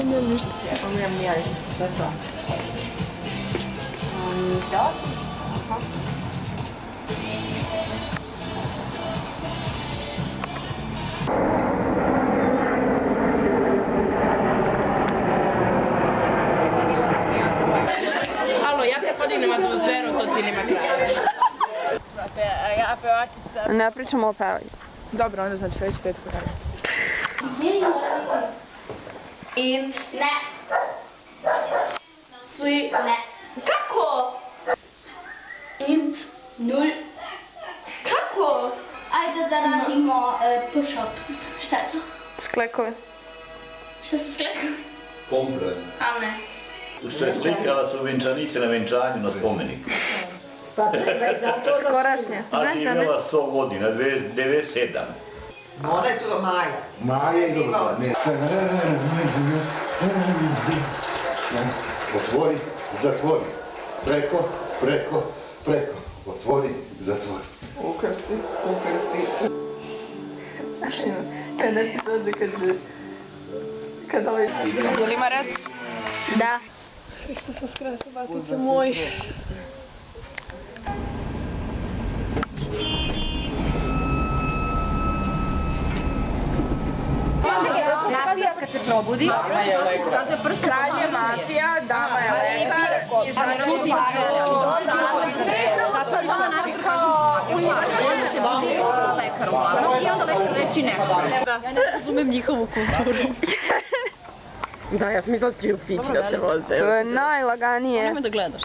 Nemam ništa. Nemam ja ništa. To je to. Htjela sam? Aha. Halo, ja te podignem atmosferu, to ti nema kraja. Ja pevačica. Ne pričamo o pevanju. Dobro, onda znači sljedeći petko radimo. In ne. Svi ne. Kako? In nul. Kako? Ajde da radimo push-ups. Šta je to? Sklekove. Šta su sklekovi? Komplet. A ne. Što je slikala su venčanice na venčanju na spomeniku. Pa treba i zato da... Skorašnje. A ti imala 100 godina, 97. Ona je tu Maja. Maja je dobro. Otvori, zatvori. Preko, preko, preko. Otvori, zatvori. Ukrsti, ukrsti. Kada ti dođe kad ovaj... Jel ima red? Da. Što sam skrata, batice moj. Mafija kad se probudi, kralj je mafija, dama je lekar i žena čuti zato je ona kao ona se budi lekarom i onda lekar reći nešto. Ja ne razumem njihovu kulturu. Da, ja sam mislila da će u pići da se voze. To je najlaganije. Nemoj da gledaš.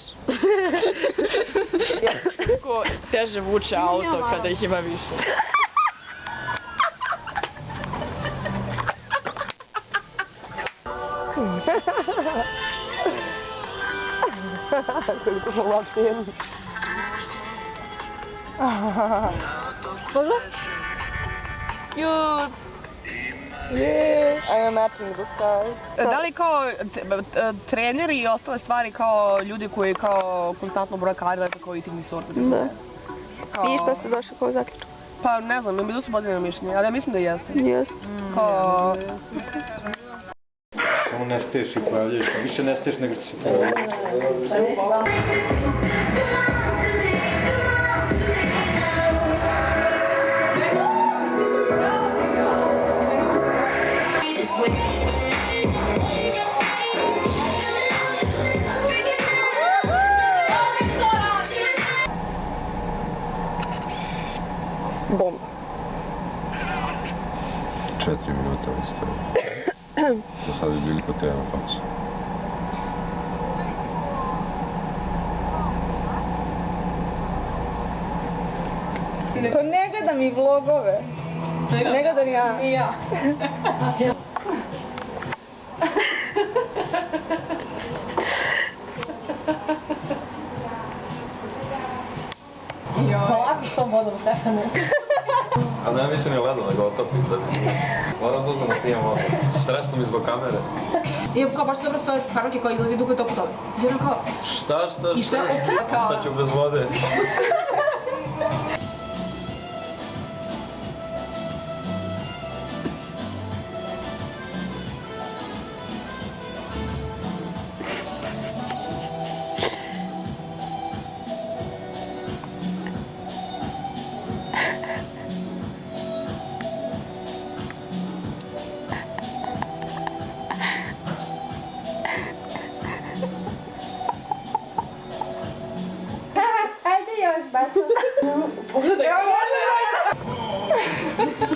Kako teže vuče auto kada ih ima više. Koliko smo uopšte jedni. Može? Cute! I'm matching the stars. Da li kao treneri i ostale stvari kao ljudi koji kao konstantno burakarili kao eating disorder? Da. I šta ste došli kao zaključak? Pa ne znam, bilo su podeljeno mišljenje, ali ja mislim da jeste. Jeste. Kao... Samo ne steš i pojavljaš. Više ne steš nego će se pojavljati. Bom. 4 minuta ostaje. Do sada je bili kod tebe na faksu. Pa ne gledam i vlogove. Ne gledam ja. I ja. Polako s tom vodom, Stefane. A ne više ne gledala, nego otopim sad. Moram dugo da snimam ovo. Stresno mi zbog kamere. I kao baš dobro stoje karoke koji idu koji to po tome. I ono kao... Šta? I šta? Šta ću bez vode?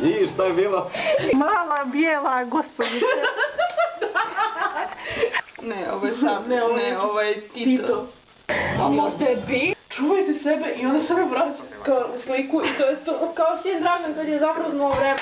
I šta je bilo? Mala bijela gospođica. Ne, ovo je sam, ne, ovo je Tito. A tebi? Čuvajte sebe i onda sebe vraća kao sliku i to je to. Kao Sin Dragan kad je zamrznuo vreme.